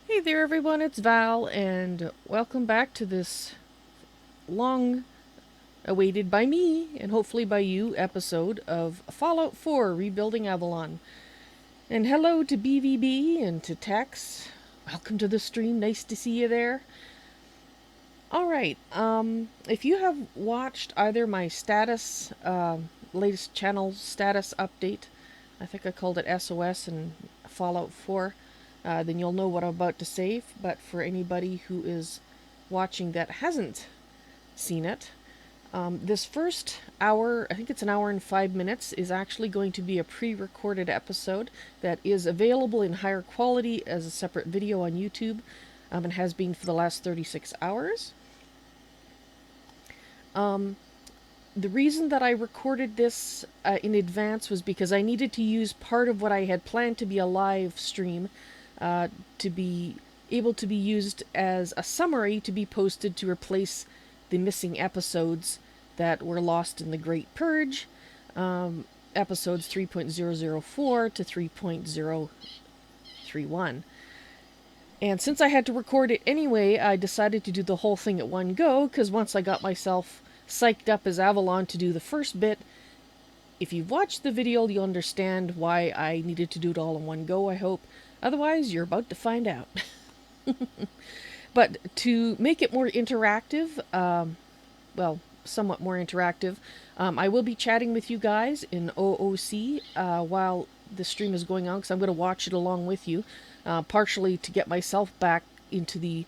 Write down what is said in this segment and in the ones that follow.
Hey there everyone, it's Val, and welcome back to this long awaited by me, and hopefully by you, episode of Fallout 4 Rebuilding Avalon. And hello to BVB and to Tex. Welcome to the stream, nice to see you there. Alright, if you have watched either my status, latest channel status update, I think I called it SOS and Fallout 4, then you'll know what I'm about to say. But for anybody who is watching that hasn't seen it, this first hour, I think it's an hour and 5 minutes, is actually going to be a pre-recorded episode that is available in higher quality as a separate video on YouTube, and has been for the last 36 hours. The reason that I recorded this in advance was because I needed to use part of what I had planned to be a live stream to be able to be used as a summary to be posted to replace the missing episodes that were lost in the Great Purge, episodes 3.004 to 3.031. And since I had to record it anyway, I decided to do the whole thing at one go, because once I got myself psyched up as Avalon to do the first bit, if you've watched the video, you'll understand why I needed to do it all in one go, I hope. Otherwise, you're about to find out. But to make it more interactive, well, somewhat more interactive, I will be chatting with you guys in OOC while the stream is going on, because I'm going to watch it along with you, partially to get myself back into the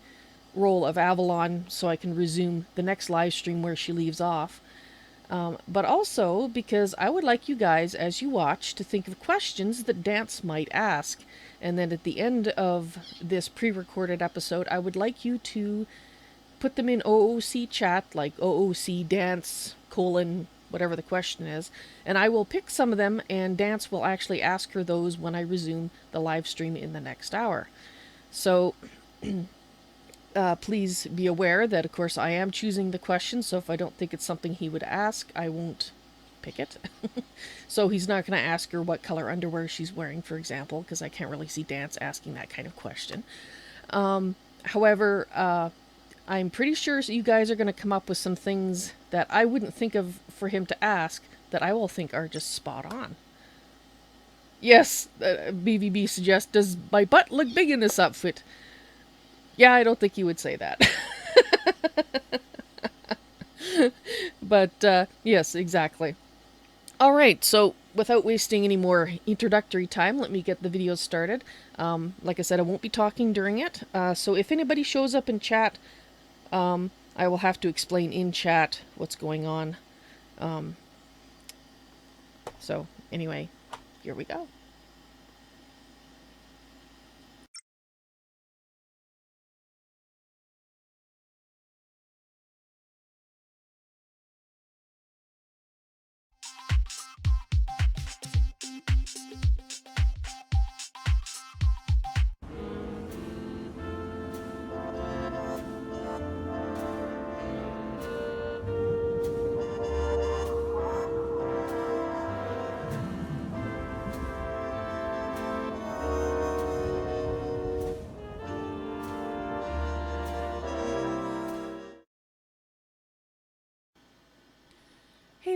role of Avalon so I can resume the next live stream where she leaves off. But also because I would like you guys, as you watch, to think of questions that Danse might ask. And then at the end of this pre-recorded episode, I would like you to put them in OOC chat, like OOC Danse, whatever the question is. And I will pick some of them, and Danse will actually ask her those when I resume the live stream in the next hour. So please be aware that, of course, I am choosing the question, so if I don't think it's something he would ask, I won't pick it. So he's not going to ask her what color underwear she's wearing, for example, because I can't really see Danse asking that kind of question. However, I'm pretty sure you guys are going to come up with some things that I wouldn't think of for him to ask that I will think are just spot on. Yes, BVB suggests, does my butt look big in this outfit? Yeah, I don't think he would say that. But, yes, exactly. Alright, so without wasting any more introductory time, let me get the video started. Like I said, I won't be talking during it, so if anybody shows up in chat, I will have to explain in chat what's going on. So, anyway, here we go.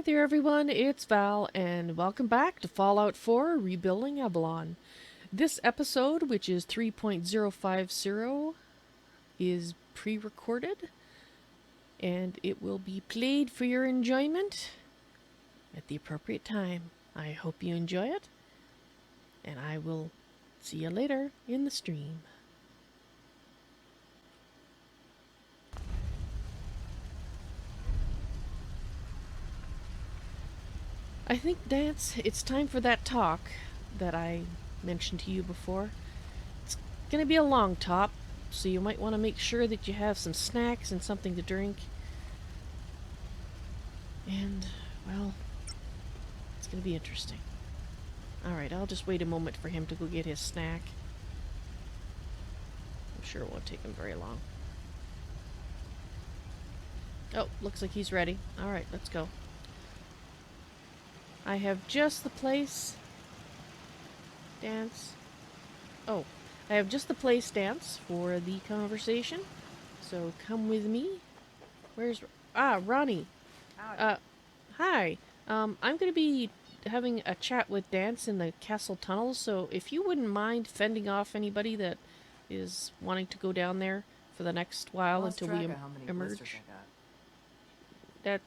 there everyone, it's Val, and welcome back to Fallout 4 Rebuilding Avalon. This episode, which is 3.050, is pre-recorded, and it will be played for your enjoyment at the appropriate time. I hope you enjoy it, and I will see you later in the stream. I think, Danse, it's time for that talk that I mentioned to you before. It's gonna be a long talk, so you might want to make sure that you have some snacks and something to drink. And, well, it's gonna be interesting. Alright, I'll just wait a moment for him to go get his snack. I'm sure it won't take him very long. Oh, looks like he's ready. Alright, let's go. I have just the place... Danse. Oh, I have just the place, Danse, for the conversation. So come with me. Where's... Ah, Ronnie. Howdy. Hi. I'm going to be having a chat with Danse in the castle tunnels, so if you wouldn't mind fending off anybody that is wanting to go down there for the next while Lost until we track of how many blisters emerge. I got. That...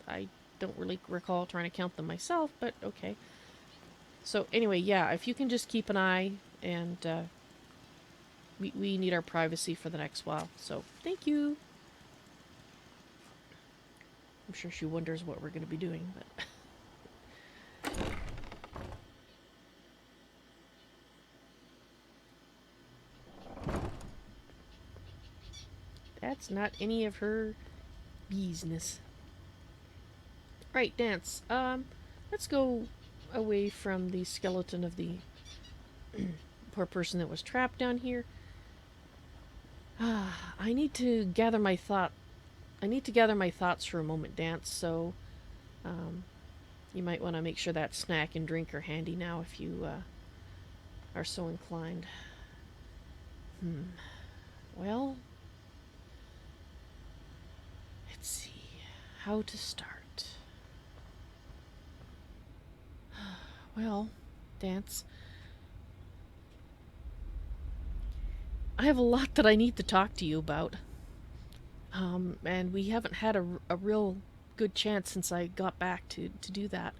I don't really recall trying to count them myself, but okay. So anyway, yeah, if you can just keep an eye, and we need our privacy for the next while, so thank you. I'm sure she wonders what we're going to be doing, but... That's not any of her business. Right, Danse. Let's go away from the skeleton of the poor person that was trapped down here. I need to gather my thoughts for a moment, Danse, so you might want to make sure that snack and drink are handy now if you are so inclined. Well, let's see how to start. Well, Danse, I have a lot that I need to talk to you about. And we haven't had a real good chance since I got back to do that.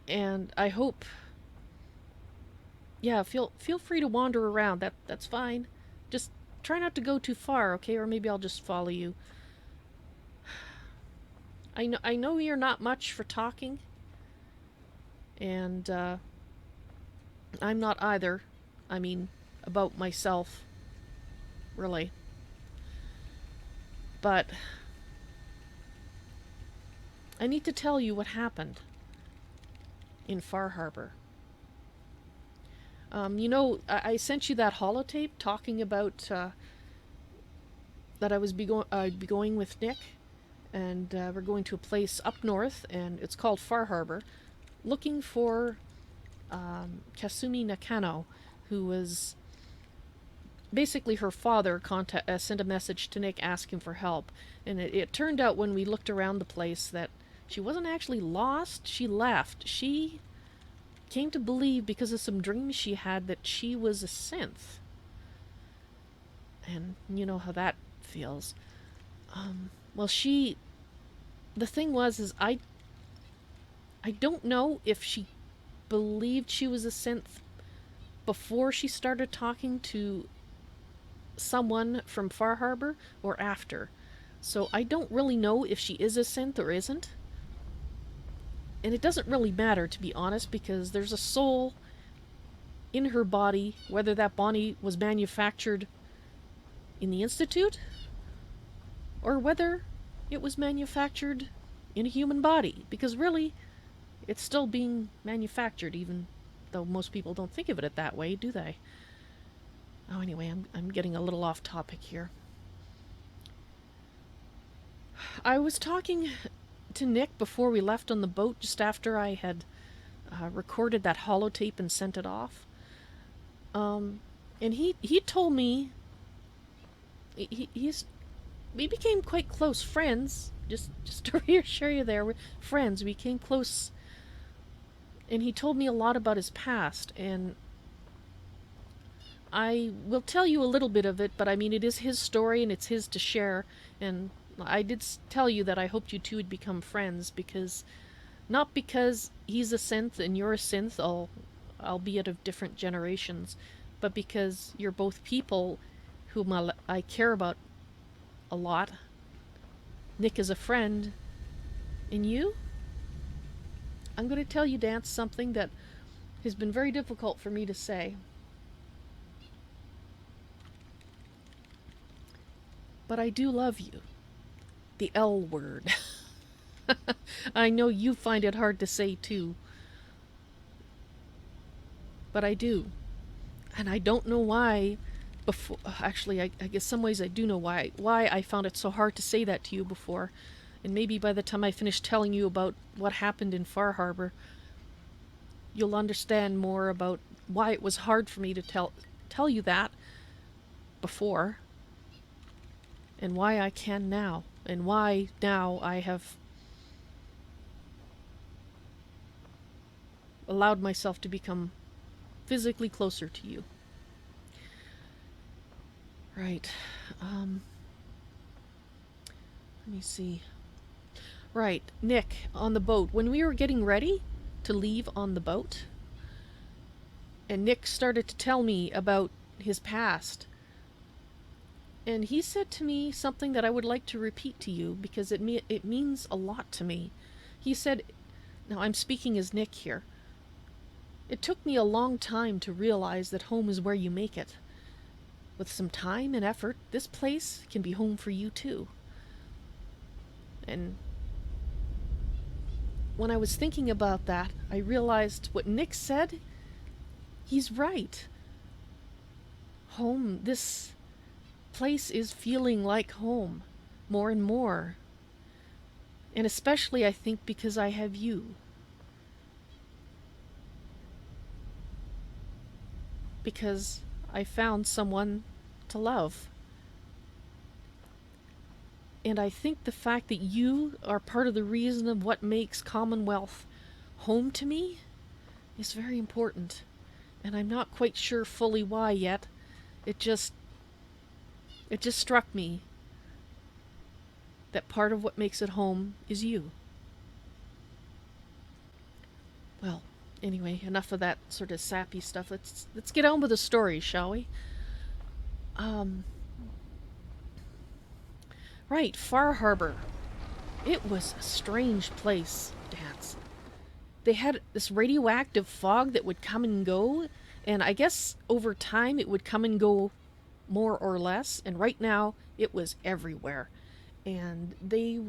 And I hope... Yeah, feel free to wander around. That's fine. Just try not to go too far, okay? Or maybe I'll just follow you. I know you're not much for talking. And, I'm not either. I mean, about myself. Really. But... I need to tell you what happened in Far Harbor. You know, I sent you that holotape talking about that I'd be going with Nick, and we're going to a place up north, and it's called Far Harbor, looking for Kasumi Nakano, who was basically her father sent a message to Nick asking for help, and it turned out when we looked around the place that she wasn't actually lost, she left. She came to believe, because of some dreams she had, that she was a synth. And you know how that feels. Well, the thing was, I don't know if she believed she was a synth before she started talking to someone from Far Harbor or after. So I don't really know if she is a synth or isn't. And it doesn't really matter, to be honest, because there's a soul in her body, whether that body was manufactured in the Institute or whether it was manufactured in a human body. Because really, it's still being manufactured, even though most people don't think of it that way, do they? Oh, anyway, I'm getting a little off topic here. I was talking to Nick before we left on the boat, just after I had recorded that holotape and sent it off. And he told me... He's we became quite close friends. Just to reassure you there, we're friends. We became close, and he told me a lot about his past, and I will tell you a little bit of it, but I mean, it is his story and it's his to share. And I did tell you that I hoped you two would become friends because, not because he's a synth and you're a synth, albeit of different generations, but because you're both people whom I care about a lot. Nick is a friend, and you? I'm going to tell you, Danse, something that has been very difficult for me to say. But I do love you. The L word. I know you find it hard to say too. But I do. And I don't know why before. Actually, I guess some ways I do know why I found it so hard to say that to you before. And maybe by the time I finish telling you about what happened in Far Harbor, you'll understand more about why it was hard for me to tell you that before, and why I can now, and why now I have allowed myself to become physically closer to you. Right. Let me see. Right, Nick, on the boat. When we were getting ready to leave on the boat, and Nick started to tell me about his past, and he said to me something that I would like to repeat to you because it means a lot to me. He said, now I'm speaking as Nick here, it took me a long time to realize that home is where you make it. With some time and effort, this place can be home for you too. And when I was thinking about that, I realized what Nick said, he's right. Home, this place is feeling like home more and more. And especially, I think, because I have you. Because I found someone to love. And I think the fact that you are part of the reason of what makes Commonwealth home to me is very important. And I'm not quite sure fully why yet. It just struck me that part of what makes it home is you. Well, anyway, enough of that sort of sappy stuff. Let's get on with the story, shall we? Right, Far Harbor. It was a strange place, Danse. They had this radioactive fog that would come and go, and I guess over time it would come and go more or less, and right now it was everywhere. And they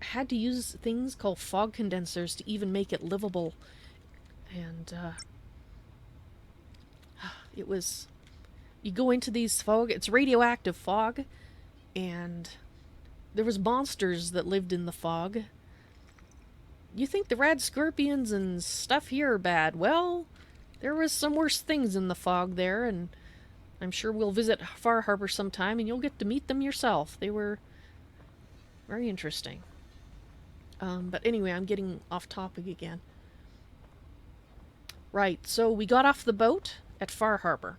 had to use things called fog condensers to even make it livable. And it was, you go into these fog, it's radioactive fog, and there was monsters that lived in the fog. You think the rad scorpions and stuff here are bad? Well, there was some worse things in the fog there, and I'm sure we'll visit Far Harbor sometime and you'll get to meet them yourself. They were very interesting. But anyway, I'm getting off topic again. Right, so we got off the boat at Far Harbor.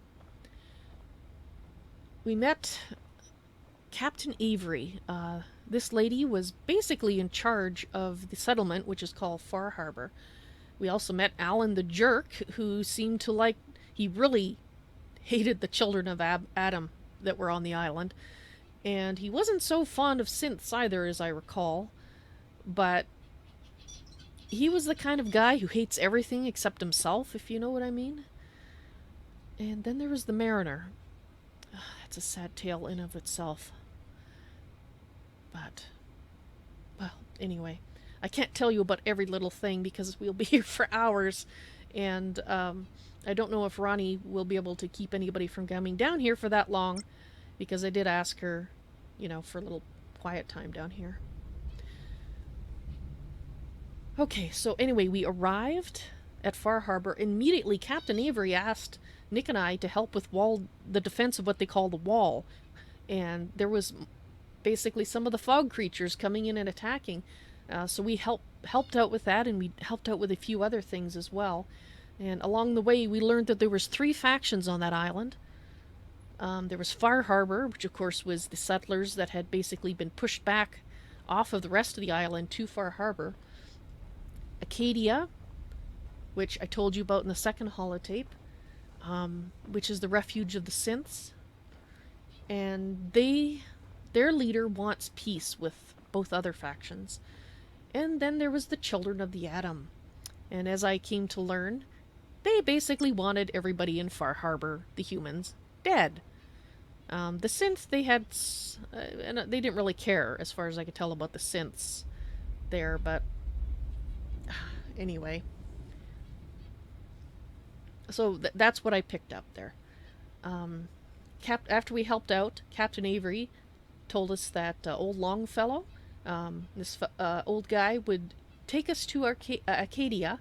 We met Captain Avery. This lady was basically in charge of the settlement, which is called Far Harbor. We also met Alan the Jerk, who seemed to he really hated the children of Adam that were on the island. And he wasn't so fond of synths either, as I recall. But he was the kind of guy who hates everything except himself, if you know what I mean. And then there was the Mariner. That's a sad tale in of itself. But, well, anyway, I can't tell you about every little thing because we'll be here for hours. And I don't know if Ronnie will be able to keep anybody from coming down here for that long, because I did ask her, for a little quiet time down here. Okay, so anyway, we arrived at Far Harbor. Immediately, Captain Avery asked Nick and I to help with the defense of what they call the wall. And there was basically some of the fog creatures coming in and attacking. So we helped out with that, and we helped out with a few other things as well. And along the way, we learned that there was 3 factions on that island. There was Far Harbor, which of course was the settlers that had basically been pushed back off of the rest of the island to Far Harbor. Acadia, which I told you about in the second holotape, which is the refuge of the synths. And their leader wants peace with both other factions. And then there was the Children of the Atom. And as I came to learn, they basically wanted everybody in Far Harbor, the humans, dead. The synths, they had, and they didn't really care, as far as I could tell, about the synths there, but anyway. So that's what I picked up there. After we helped out, Captain Avery told us that old Longfellow, this old guy, would take us to Acadia,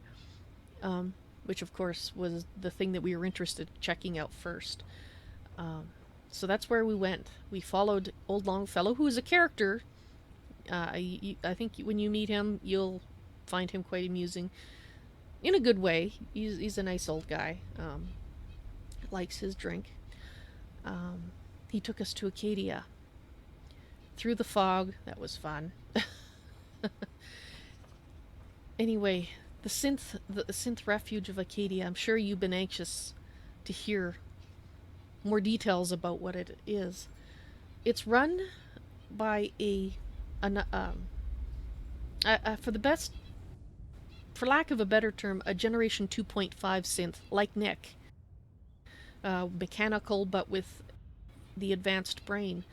which of course was the thing that we were interested in checking out first. So that's where we went. We followed old Longfellow, who is a character. I think when you meet him, you'll find him quite amusing. In a good way. He's a nice old guy. Likes his drink. He took us to Acadia. Through the fog. That was fun. Anyway, the synth refuge of Acadia. I'm sure you've been anxious to hear more details about what it is. It's run by for lack of a better term, a Generation 2.5 synth like Nick. Mechanical, but with the advanced brain.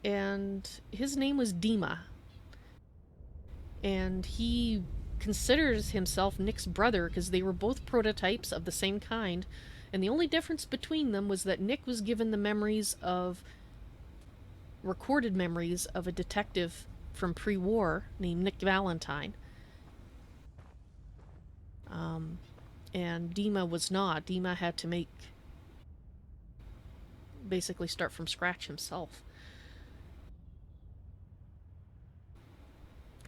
And his name was Dima. And he considers himself Nick's brother because they were both prototypes of the same kind. And the only difference between them was that Nick was given the recorded memories of a detective from pre-war named Nick Valentine. And Dima was not. Dima had to basically start from scratch himself.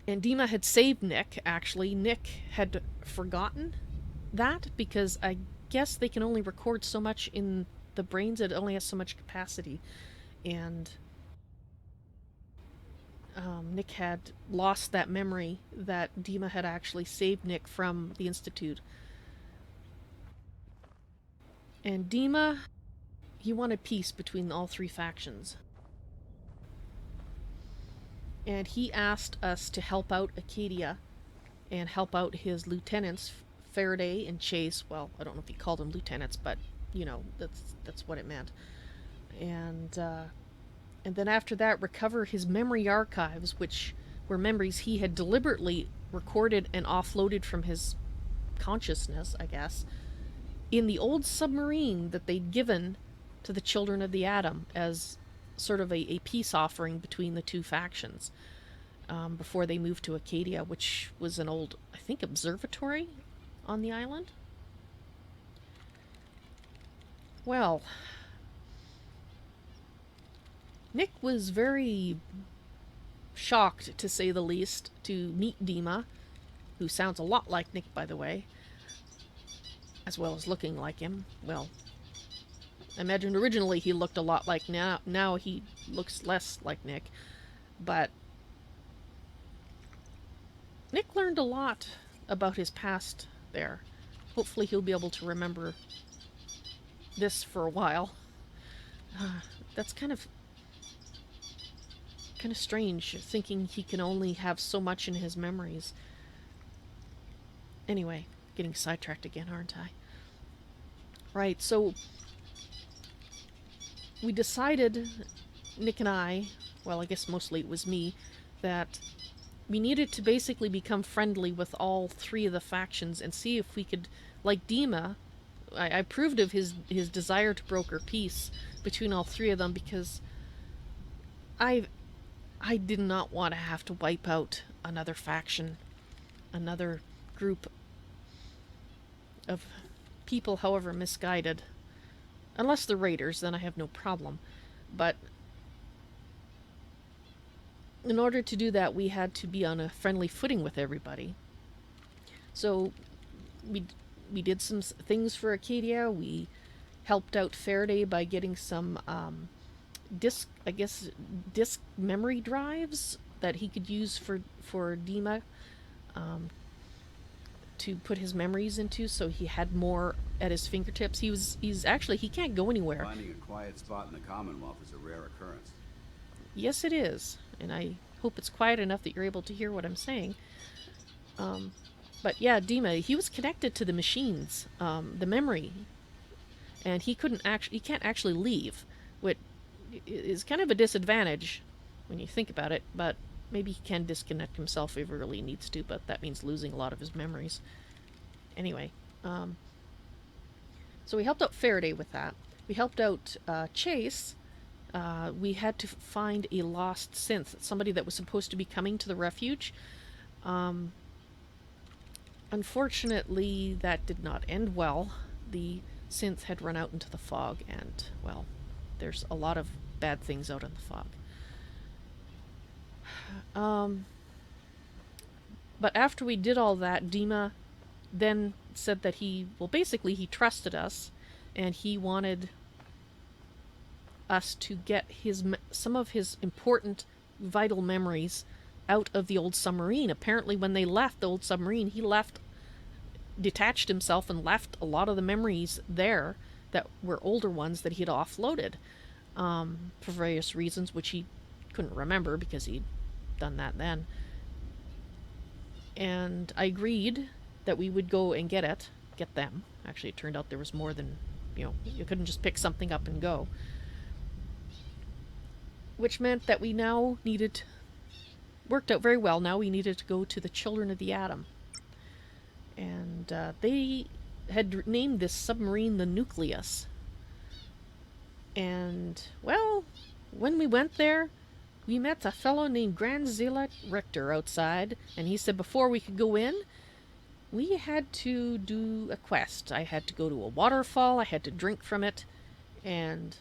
And Dima had saved Nick, actually. Nick had forgotten that because I guess they can only record so much in the brains. It only has so much capacity. And Nick had lost that memory that Dima had actually saved Nick from the Institute. And Dima, he wanted peace between all 3 factions. And he asked us to help out Acadia and help out his lieutenants, Faraday and Chase. Well, I don't know if he called them lieutenants, but, you know, that's what it meant. And then after that, recover his memory archives, which were memories he had deliberately recorded and offloaded from his consciousness, I guess, in the old submarine that they'd given to the Children of the Atom as sort of a peace offering between the 2 factions before they moved to Acadia, which was an old, I think, observatory on the island. Well, Nick was very shocked, to say the least, to meet Dima, who sounds a lot like Nick, by the way, as well as looking like him. Well, I imagine originally he looked a lot like now he looks less like Nick. But Nick learned a lot about his past there. Hopefully he'll be able to remember this for a while. That's kind of strange, thinking he can only have so much in his memories. Anyway, getting sidetracked again, aren't I? Right, so we decided, Nick and I, well, I guess mostly it was me, that we needed to basically become friendly with all 3 of the factions and see if we could, like Dima, I approved of his desire to broker peace between all 3 of them because I did not want to have to wipe out another faction, another group of people, however misguided. Unless they're raiders, then I have no problem. But in order to do that, we had to be on a friendly footing with everybody. So we we did some things for Acadia. We helped out Faraday by getting some disk memory drives that he could use for Dima, um, to put his memories into, so he had more at his fingertips. He can't go anywhere. Finding a quiet spot in the Commonwealth is a rare occurrence. Yes, it is, and I hope it's quiet enough that you're able to hear what I'm saying. But yeah, Dima, he was connected to the machines, the memory, and he can't actually leave, which is kind of a disadvantage when you think about it. But maybe he can disconnect himself if he really needs to, but that means losing a lot of his memories. Anyway, so we helped out Faraday with that. We helped out Chase. We had to find a lost synth, somebody that was supposed to be coming to the refuge. Unfortunately, that did not end well. The synth had run out into the fog, and, well, there's a lot of bad things out in the fog. But after we did all that, Dima then said that he trusted us, and he wanted us to get some of his important, vital memories out of the old submarine. Apparently, when they left the old submarine, he detached himself and left a lot of the memories there that were older ones that he had offloaded, for various reasons, which he couldn't remember because he'd done that then. And I agreed that we would go and get them. Actually, it turned out there was more than, you couldn't just pick something up and go. Which meant that we now worked out very well. Now we needed to go to the Children of the Atom. And they had named this submarine the Nucleus. And, well, when we went there, we met a fellow named Granzilla Richter outside, and he said before we could go in, we had to do a quest. I had to go to a waterfall, I had to drink from it, and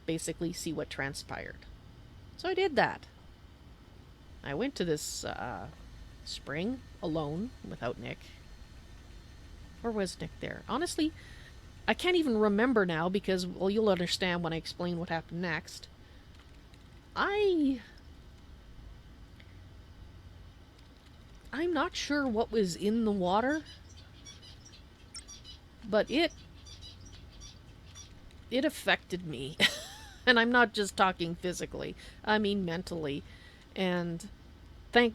basically see what transpired. So I did that. I went to this spring alone without Nick. Or was Nick there? Honestly, I can't even remember now because, well, you'll understand when I explain what happened next. I'm not sure what was in the water, but it affected me. And I'm not just talking physically, I mean mentally. And thank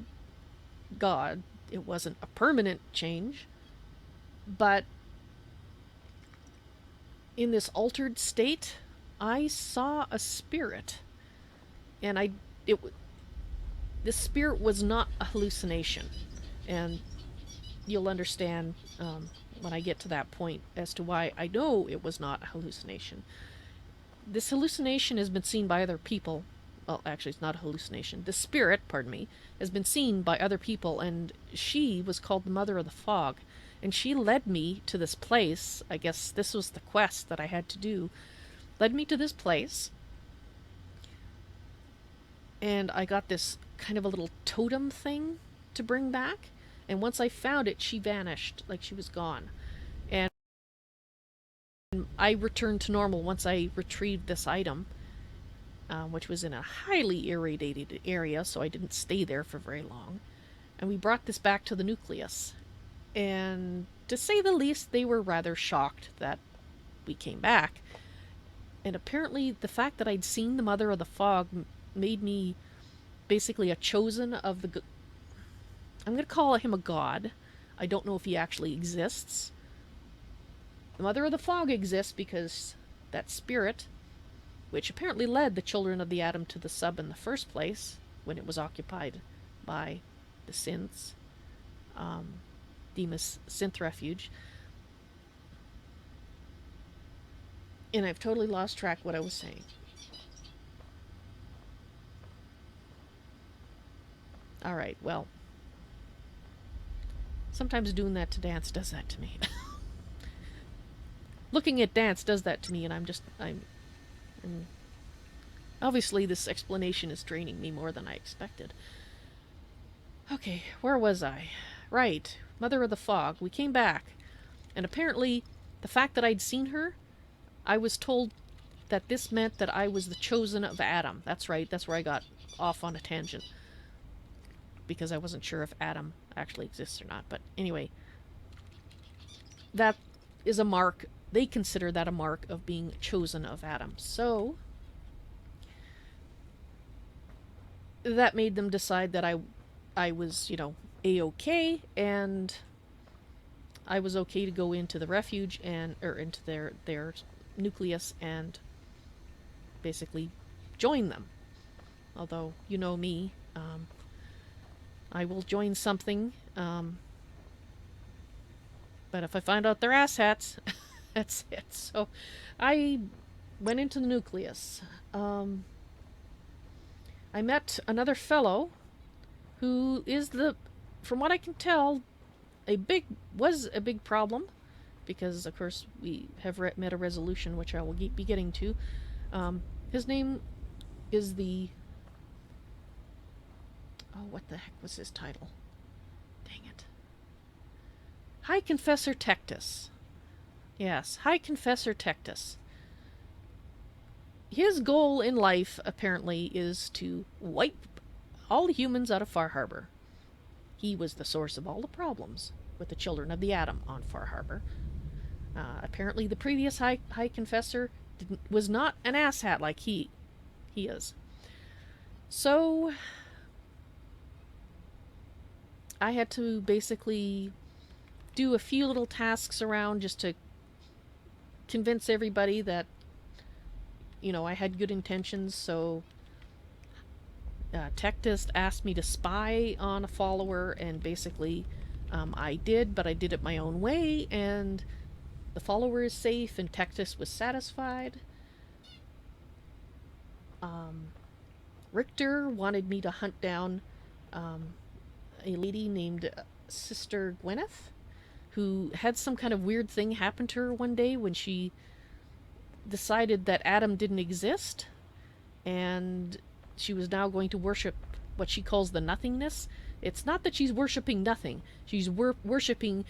God it wasn't a permanent change, but in this altered state, I saw a spirit. And this spirit was not a hallucination. And you'll understand when I get to that point as to why I know it was not a hallucination. This hallucination has been seen by other people. Well, actually, it's not a hallucination. The spirit, pardon me, has been seen by other people, and she was called the Mother of the Fog. And she led me to this place. I guess this was the quest that I had to do. Led me to this place. And I got this kind of a little totem thing to bring back. And once I found it, she vanished, like she was gone. And I returned to normal once I retrieved this item, which was in a highly irradiated area, so I didn't stay there for very long. And we brought this back to the Nucleus. And to say the least, they were rather shocked that we came back. And apparently the fact that I'd seen the Mother of the Fog made me basically a chosen of the... I'm going to call him a god. I don't know if he actually exists. The Mother of the Fog exists because that spirit, which apparently led the Children of the Atom to the sub in the first place, when it was occupied by the synths, Dima's synth refuge. And I've totally lost track what I was saying. Alright, well. Sometimes doing that to Danse does that to me. Looking at Danse does that to me, and I'm Obviously, this explanation is draining me more than I expected. Okay, where was I? Right, Mother of the Fog. We came back, and apparently, the fact that I'd seen her, I was told that this meant that I was the chosen of Adam. That's right, that's where I got off on a tangent. Because I wasn't sure if Adam actually exists or not. But anyway, that is a mark. They consider that a mark of being chosen of Adam. So that made them decide that I was, A-okay, and I was okay to go into the refuge or into their nucleus and basically join them. Although, you know me, I will join something, but if I find out they're asshats, that's it. So I went into the nucleus. I met another fellow who is from what I can tell, was a big problem, because of course we have met a resolution, which I will be getting to. His name is what the heck was his title? Dang it. High Confessor Tectus. Yes, High Confessor Tectus. His goal in life, apparently, is to wipe all the humans out of Far Harbor. He was the source of all the problems with the children of the Atom on Far Harbor. Apparently, the previous High Confessor was not an asshat like he is. So, I had to basically do a few little tasks around just to convince everybody that, I had good intentions. So Tectus asked me to spy on a follower, and basically I did, but I did it my own way, and the follower is safe, and Tectus was satisfied. Richter wanted me to hunt down a lady named Sister Gwyneth, who had some kind of weird thing happen to her one day when she decided that Adam didn't exist, and she was now going to worship what she calls the nothingness. It's not that she's worshipping nothing. She's worshipping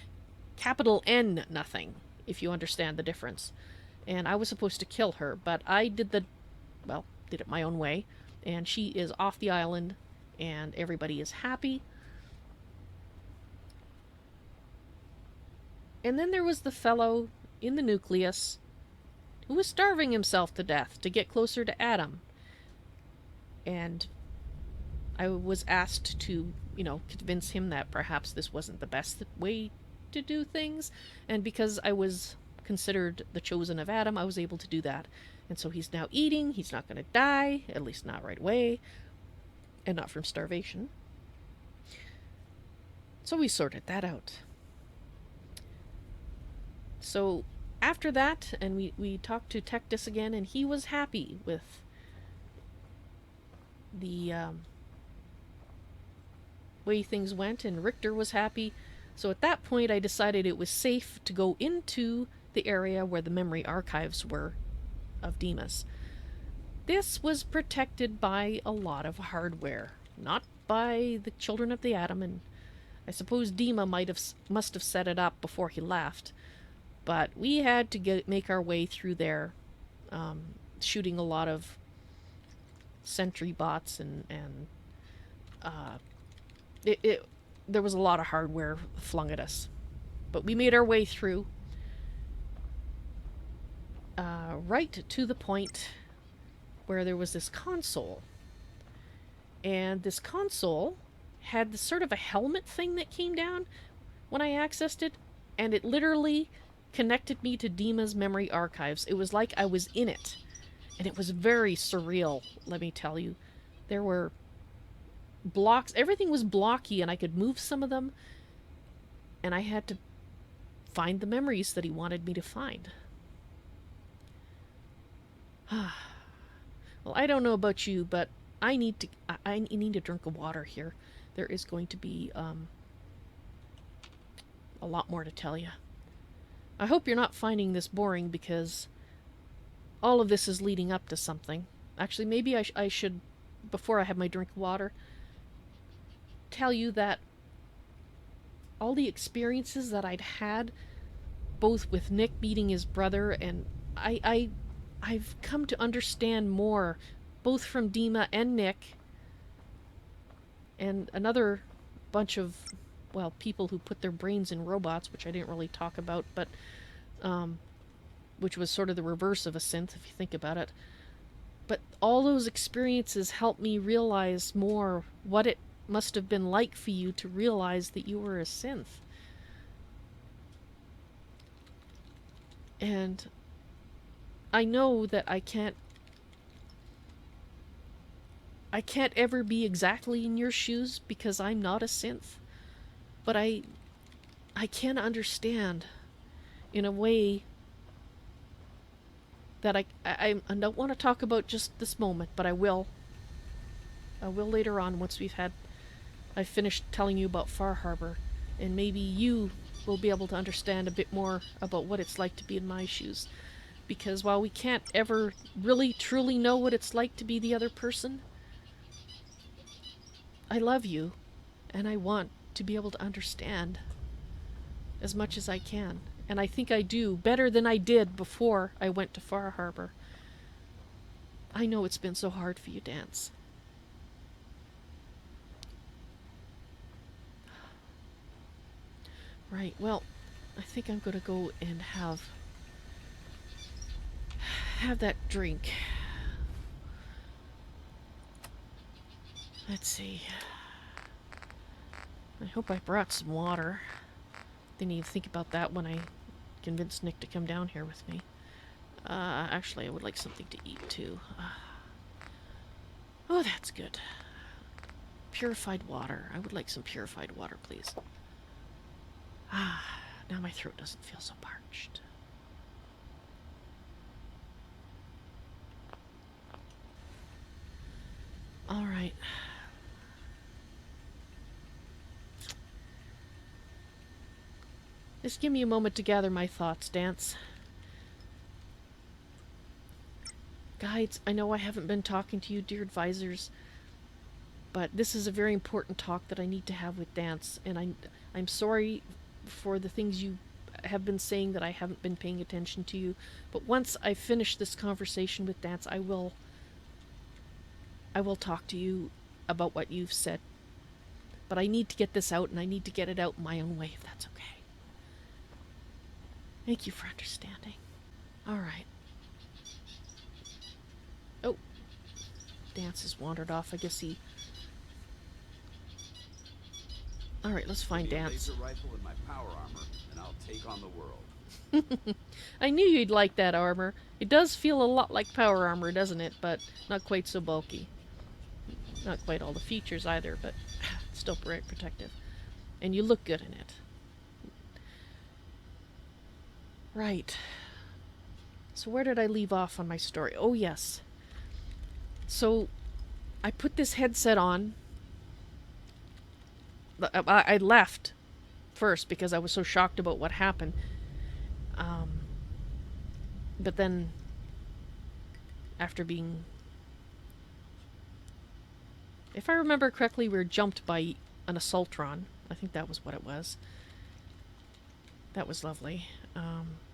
capital N nothing, if you understand the difference. And I was supposed to kill her, but I did it my own way, and she is off the island, and everybody is happy. And then there was the fellow in the nucleus who was starving himself to death to get closer to Adam. And I was asked to, convince him that perhaps this wasn't the best way to do things. And because I was considered the chosen of Adam, I was able to do that. And so he's now eating. He's not going to die, at least not right away, and not from starvation. So we sorted that out. So after that, and we talked to Tectus again, and he was happy with the way things went, and Richter was happy. So at that point, I decided it was safe to go into the area where the memory archives were of Demas. This was protected by a lot of hardware, not by the children of the Atom, and I suppose Dima must have set it up before he left. But we had to make our way through there, shooting a lot of sentry bots, and there was a lot of hardware flung at us. But we made our way through, right to the point where there was this console. And this console had this sort of a helmet thing that came down when I accessed it, and it literally connected me to Dima's memory archives. It was like I was in it, and it was very surreal, let me tell you. There were blocks, everything was blocky, and I could move some of them, and I had to find the memories that he wanted me to find. Well, I don't know about you, but I need a drink of water here. There is going to be a lot more to tell you. I hope you're not finding this boring, because all of this is leading up to something. Actually, maybe I should, before I have my drink of water, tell you that all the experiences that I'd had, both with Nick meeting his brother, and I've come to understand more, both from Dima and Nick, and another bunch of, well, people who put their brains in robots, which I didn't really talk about, but which was sort of the reverse of a synth, if you think about it. But all those experiences helped me realize more what it must have been like for you to realize that you were a synth. And I know that I can't ever be exactly in your shoes because I'm not a synth, but I can understand in a way that I don't want to talk about just this moment, but I will. I will later on once I've finished telling you about Far Harbor, and maybe you will be able to understand a bit more about what it's like to be in my shoes. Because while we can't ever really truly know what it's like to be the other person, I love you, and I want to be able to understand as much as I can. And I think I do better than I did before I went to Far Harbor. I know it's been so hard for you, Danse. Right, well, I think I'm gonna go and have that drink. Let's see. I hope I brought some water. Didn't even think about that when I convinced Nick to come down here with me. Actually, I would like something to eat too. Oh, that's good. Purified water. I would like some purified water, please. Now my throat doesn't feel so parched. All right. Just give me a moment to gather my thoughts, Danse. Guides, I know I haven't been talking to you, dear advisors, but this is a very important talk that I need to have with Danse, and I'm sorry for the things you have been saying that I haven't been paying attention to you. But once I finish this conversation with Danse, I will talk to you about what you've said. But I need to get this out, and I need to get it out my own way, if that's okay. Thank you for understanding. All right. Oh, Danse has wandered off. I guess he... All right, let's find Danse. Laser rifle and my power armor, and I'll take on the world. I knew you'd like that armor. It does feel a lot like power armor, doesn't it? But not quite so bulky. Not quite all the features either, but still very protective. And you look good in it. Right. So where did I leave off on my story? Oh, yes. So I put this headset on. I left first because I was so shocked about what happened. But then, after being... If I remember correctly, we were jumped by an Assaultron. I think that was what it was. That was lovely.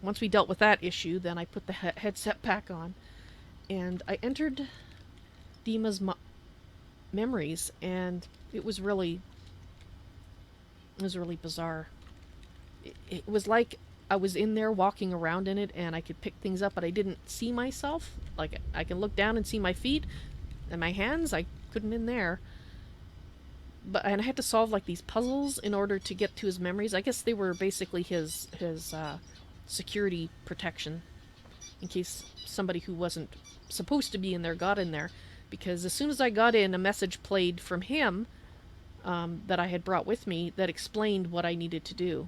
Once we dealt with that issue, then I put the headset back on, and I entered Dima's memories, and it was really bizarre. It was like I was in there walking around in it, and I could pick things up, but I didn't see myself. Like, I can look down and see my feet and my hands. I couldn't in there. And I had to solve like these puzzles in order to get to his memories. I guess they were basically his security protection, in case somebody who wasn't supposed to be in there got in there. Because as soon as I got in, a message played from him that I had brought with me that explained what I needed to do.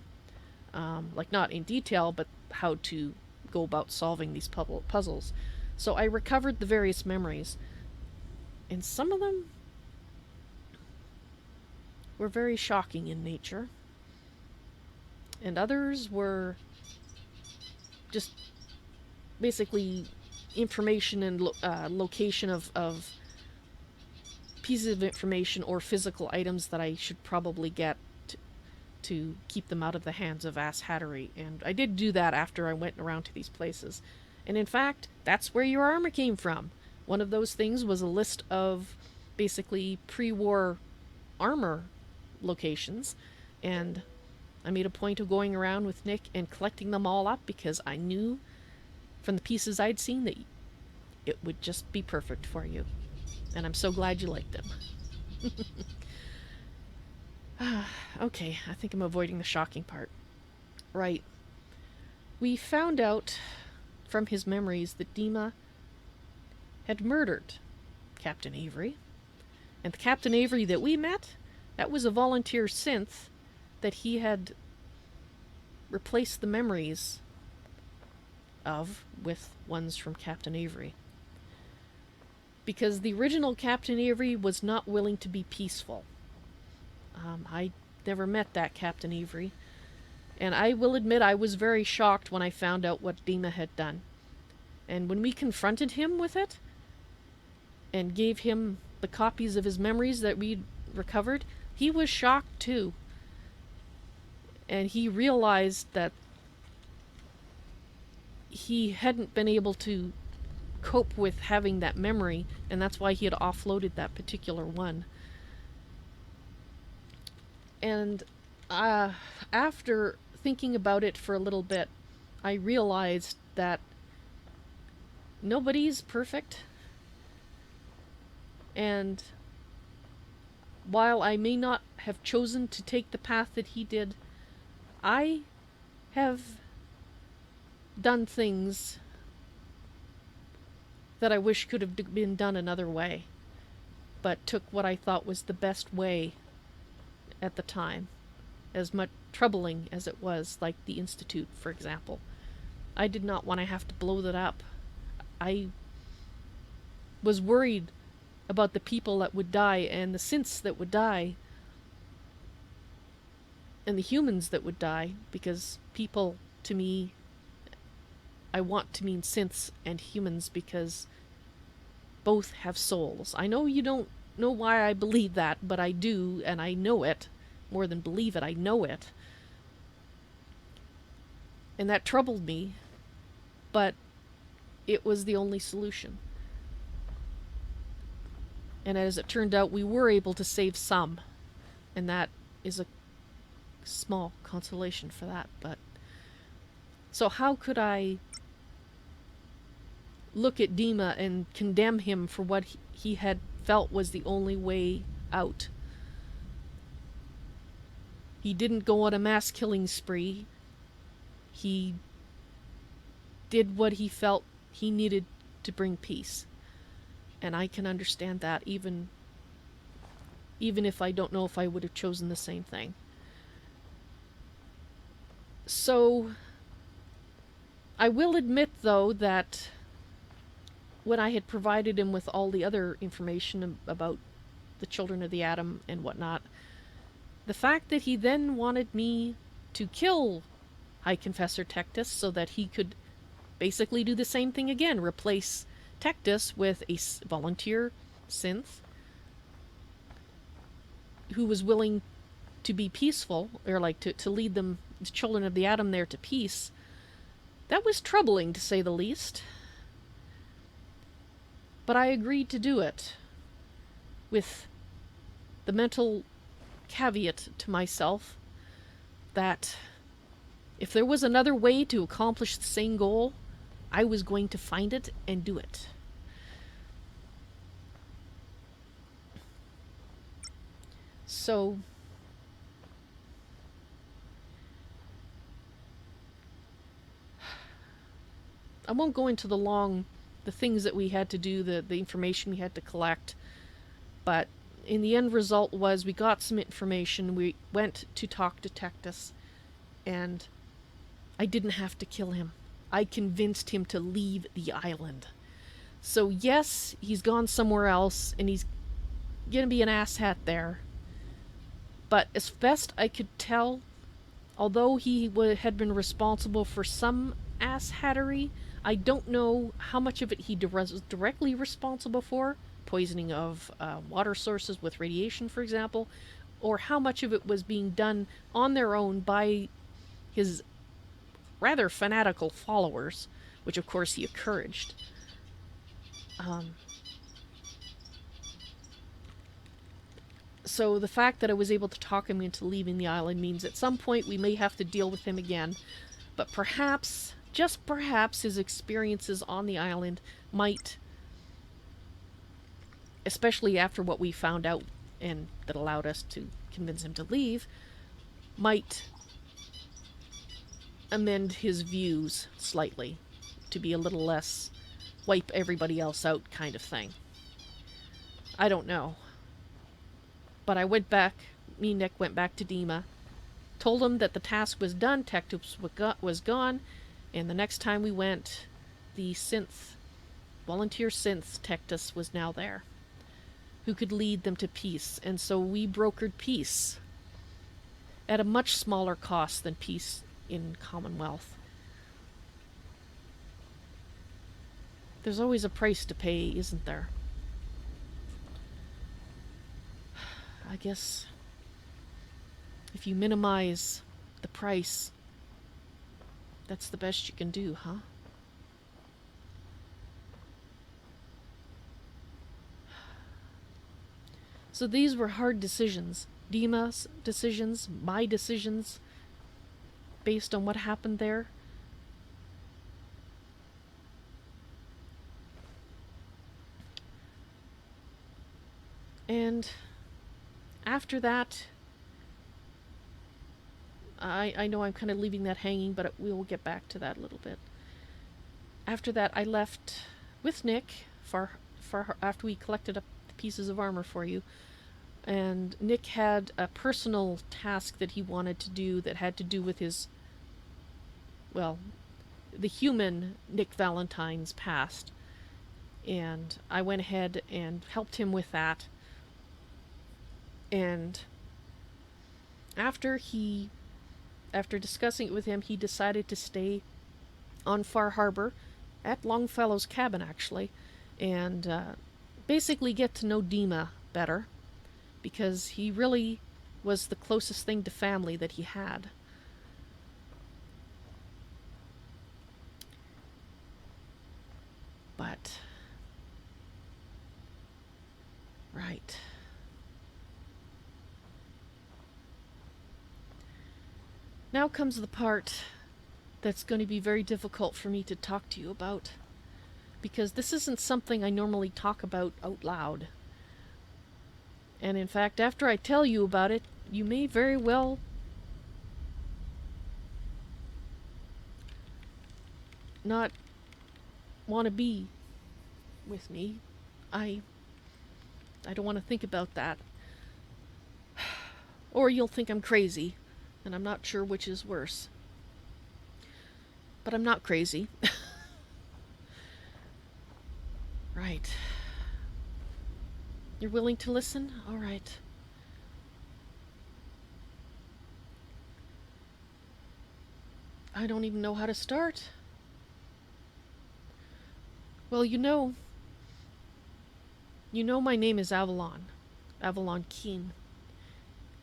Like, not in detail, but how to go about solving these puzzles. So I recovered the various memories, and some of them were very shocking in nature, and others were just basically information and location of pieces of information or physical items that I should probably get to keep them out of the hands of Ass Hattery. And I did do that after I went around to these places. And in fact, that's where your armor came from. One of those things was a list of basically pre-war armor locations, and I made a point of going around with Nick and collecting them all up because I knew from the pieces I'd seen that it would just be perfect for you. And I'm so glad you liked them. Okay, I think I'm avoiding the shocking part. Right. We found out from his memories that Dima had murdered Captain Avery. And the Captain Avery that we met, that was a volunteer synth that he had replaced the memories of with ones from Captain Avery. Because the original Captain Avery was not willing to be peaceful. I never met that Captain Avery. And I will admit I was very shocked when I found out what Dima had done. And when we confronted him with it, and gave him the copies of his memories that we'd recovered, he was shocked too. And he realized that he hadn't been able to cope with having that memory, and that's why he had offloaded that particular one. And after thinking about it for a little bit, I realized that nobody's perfect. And while I may not have chosen to take the path that he did, I have done things that I wish could have been done another way, but took what I thought was the best way at the time, as much troubling as it was, like the Institute, for example. I did not want to have to blow that up. I was worried about the people that would die, and the synths that would die, and the humans that would die, because people, to me, I want to mean synths and humans because both have souls. I know you don't know why I believe that, but I do, and I know it. More than believe it, I know it. And that troubled me, but it was the only solution. And as it turned out, we were able to save some, and that is a small consolation for that. But so how could I look at Dima and condemn him for what he had felt was the only way out? He didn't go on a mass killing spree. He did what he felt he needed to bring peace. And I can understand that, even if I don't know if I would have chosen the same thing. So I will admit, though, that when I had provided him with all the other information about the Children of the Atom and whatnot, the fact that he then wanted me to kill High Confessor Tectus so that he could basically do the same thing again, replace Tectus with a volunteer synth who was willing to be peaceful, or like to lead them, the Children of the Atom, there to peace, that was troubling, to say the least. But I agreed to do it, with the mental caveat to myself that if there was another way to accomplish the same goal, I was going to find it and do it. So I won't go into the things that we had to do, the information we had to collect, but in the end result was we got some information, we went to talk to Tectus, and I didn't have to kill him. I convinced him to leave the island. So yes, he's gone somewhere else, and he's gonna be an asshat there. But as best I could tell, although he had been responsible for some asshattery. I don't know how much of it he was directly responsible for, poisoning of water sources with radiation, for example, or how much of it was being done on their own by his rather fanatical followers, which of course he encouraged. So the fact that I was able to talk him into leaving the island means at some point we may have to deal with him again. But perhaps, just perhaps, his experiences on the island might, especially after what we found out and that allowed us to convince him to leave, might amend his views slightly to be a little less wipe everybody else out kind of thing. I don't know. But I went back, me and Nick went back to Dima, told him that the task was done, Tectus was gone, and the next time we went, the volunteer synth Tectus was now there, who could lead them to peace, and so we brokered peace at a much smaller cost than peace in Commonwealth. There's always a price to pay, isn't there? I guess if you minimize the price, that's the best you can do, huh? So these were hard decisions. Dima's decisions, my decisions, based on what happened there. And after that, I know I'm kind of leaving that hanging, but we will get back to that a little bit. After that, I left with Nick after we collected up the pieces of armor for you. And Nick had a personal task that he wanted to do that had to do with his, well, the human Nick Valentine's past. And I went ahead and helped him with that. And after discussing it with him, he decided to stay on Far Harbor at Longfellow's cabin, actually, and basically get to know Dima better, because he really was the closest thing to family that he had. But, right. Now comes the part that's going to be very difficult for me to talk to you about, because this isn't something I normally talk about out loud. And in fact, after I tell you about it, you may very well not want to be with me. I don't want to think about that. Or you'll think I'm crazy, and I'm not sure which is worse. But I'm not crazy. Right. You're willing to listen? All right. I don't even know how to start. Well, you know my name is Avalon. Avalon Keen.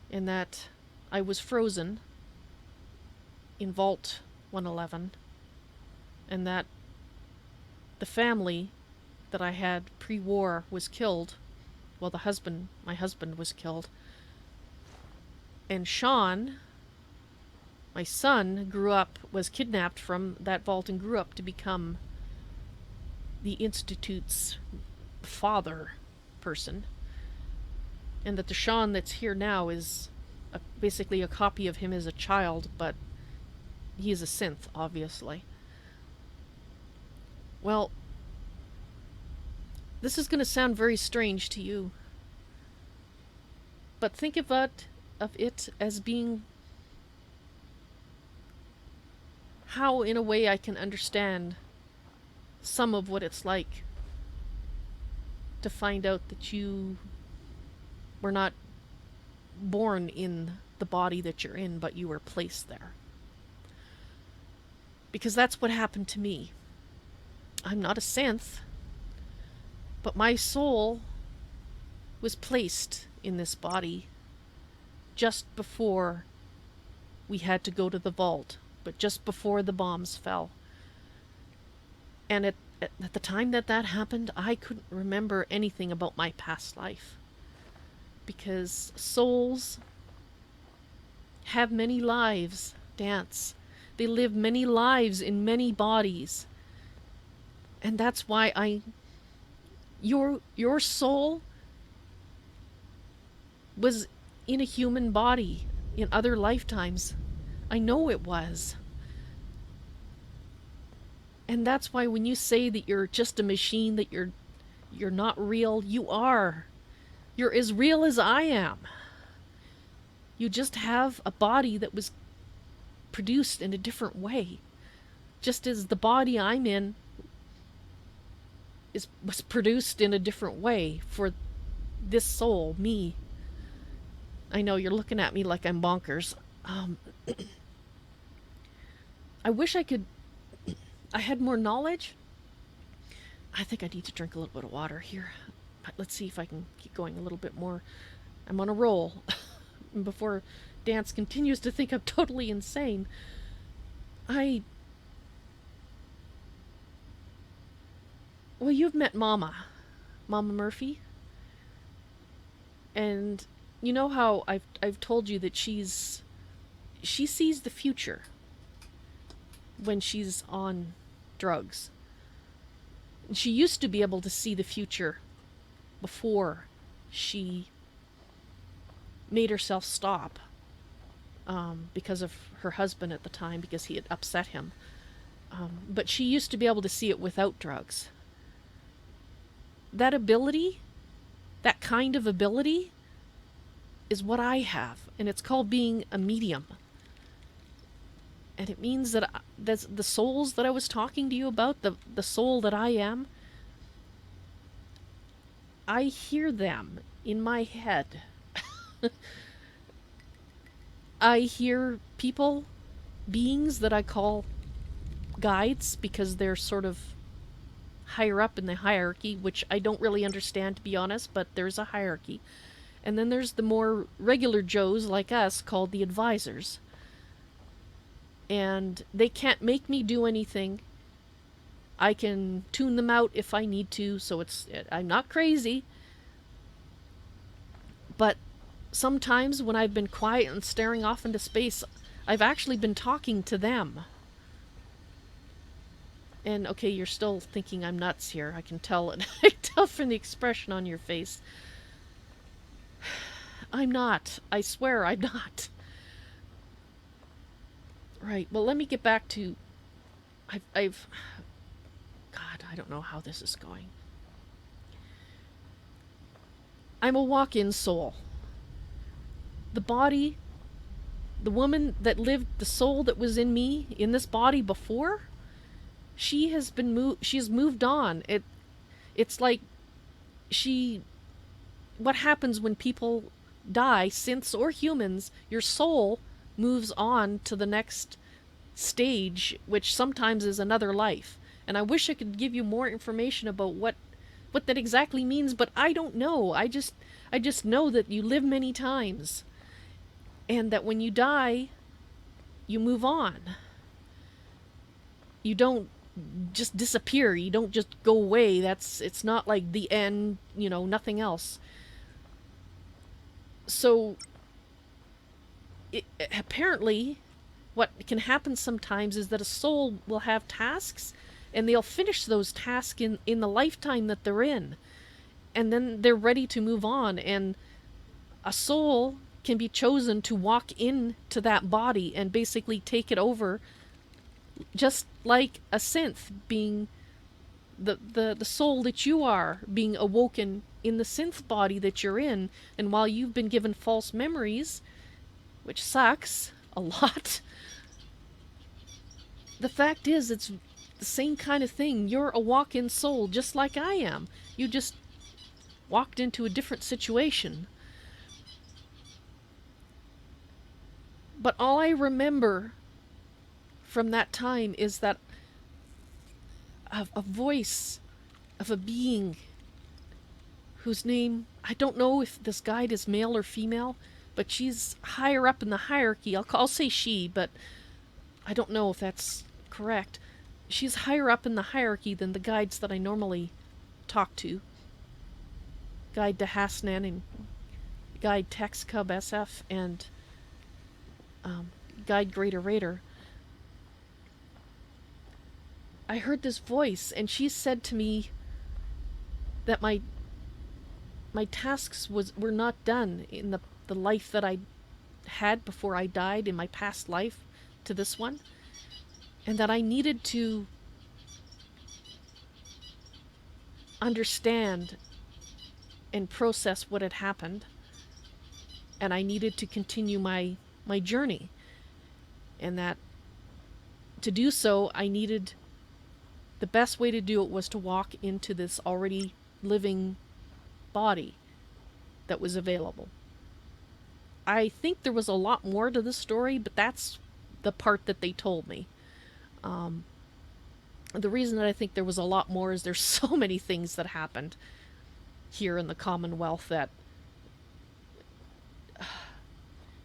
And that I was frozen in Vault 111. And that the family that I had pre-war was killed. Well, my husband was killed. And Sean, my son, was kidnapped from that vault and grew up to become the Institute's father person. And that the Sean that's here now is basically a copy of him as a child, but he is a synth, obviously. Well, this is going to sound very strange to you, but think of it as being how, in a way, I can understand some of what it's like to find out that you were not born in the body that you're in, but you were placed there. Because that's what happened to me. I'm not a synth, but my soul was placed in this body just before we had to go to the vault, but just before the bombs fell. And at the time that happened, I couldn't remember anything about my past life. Because souls have many lives, Danse. They live many lives in many bodies. And that's why your soul was in a human body in other lifetimes. I know it was. And that's why when you say that you're just a machine, that you're not real, you are. You're as real as I am. You just have a body that was produced in a different way. Just as the body I'm in was produced in a different way for this soul, me. I know you're looking at me like I'm bonkers. I wish I had more knowledge. I think I need to drink a little bit of water here. But let's see if I can keep going a little bit more. I'm on a roll. Before Danse continues to think I'm totally insane. Well, you've met Mama Murphy. And you know how I've told you that she sees the future when she's on drugs. She used to be able to see the future before she made herself stop because of her husband at the time, because he had upset him. But she used to be able to see it without drugs. That ability, that kind of ability, is what I have, and it's called being a medium. And it means that that's the souls that I was talking to you about, the soul that I am, I hear them in my head. I hear people, beings that I call guides because they're sort of higher up in the hierarchy, which I don't really understand, to be honest, but there's a hierarchy. And then there's the more regular Joes like us called the advisors. And they can't make me do anything. I can tune them out if I need to, so I'm not crazy. But sometimes when I've been quiet and staring off into space, I've actually been talking to them. And okay, you're still thinking I'm nuts here. I can tell it. I tell from the expression on your face. I'm not. I swear I'm not. Right, well, let me get back to... God, I don't know how this is going. I'm a walk-in soul. The body, the woman that lived, the soul that was in me, in this body before, she has moved on. It's like what happens when people die, synths or humans, your soul moves on to the next stage, which sometimes is another life. And I wish I could give you more information about what that exactly means, but I don't know. I just know that you live many times, and that when you die, you move on. You don't just disappear. You don't just go away. It's not like the end, nothing else. So apparently what can happen sometimes is that a soul will have tasks, and they'll finish those tasks in the lifetime that they're in, and then they're ready to move on, and a soul can be chosen to walk into that body and basically take it over, just like a synth being the soul that you are being awoken in the synth body that you're in. And while you've been given false memories, which sucks a lot, the fact is it's the same kind of thing. You're a walk-in soul just like I am. You just walked into a different situation. But all I remember from that time is that a voice of a being whose name, I don't know if this guide is male or female, but she's higher up in the hierarchy. I'll say she, but I don't know if that's correct. She's higher up in the hierarchy than the guides that I normally talk to. Guide to Hasnan and Guide Tex Cub SF and Guide Greater Raider. I heard this voice, and she said to me that my tasks were not done in the life that I had before I died, in my past life to this one, and that I needed to understand and process what had happened, and I needed to continue my journey, and that to do so I needed, the best way to do it was to walk into this already living body that was available. I think there was a lot more to the story, but that's the part that they told me. The reason that I think there was a lot more is there's so many things that happened here in the Commonwealth that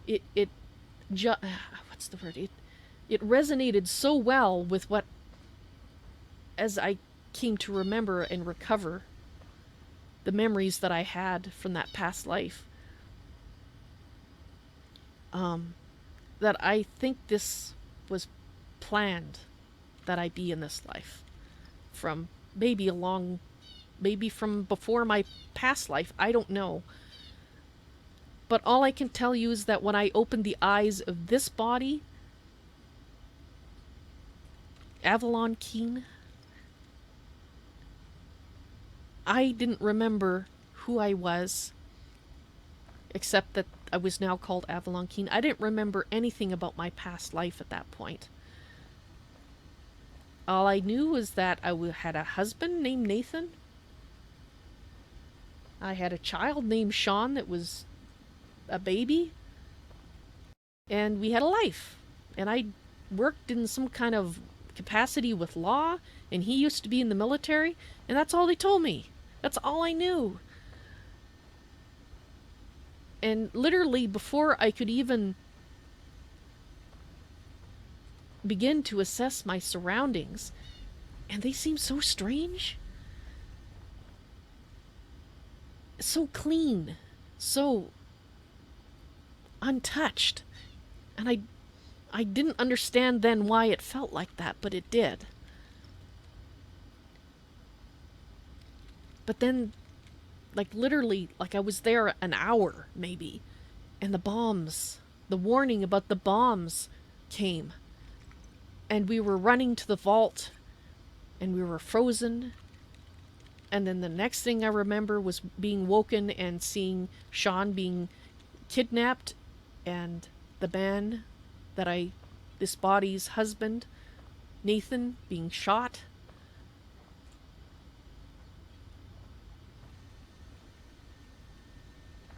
what's the word? It resonated so well with what, as I came to remember and recover the memories that I had from that past life, that I think this was planned, that I be in this life from maybe from before my past life. I don't know. But all I can tell you is that when I opened the eyes of this body, Avalon Keen, I didn't remember who I was, except that I was now called Avalon Keen. I didn't remember anything about my past life at that point. All I knew was that I had a husband named Nathan. I had a child named Sean that was a baby. And we had a life. And I worked in some kind of capacity with law, and he used to be in the military, and that's all they told me. That's all I knew. And literally, before I could even begin to assess my surroundings, and they seemed so strange, so clean, so untouched, and I didn't understand then why it felt like that, but it did. But then, like literally, like I was there an hour maybe, and the warning about the bombs came, and we were running to the vault, and we were frozen. And then the next thing I remember was being woken and seeing Sean being kidnapped, and the man that this body's husband, Nathan, being shot.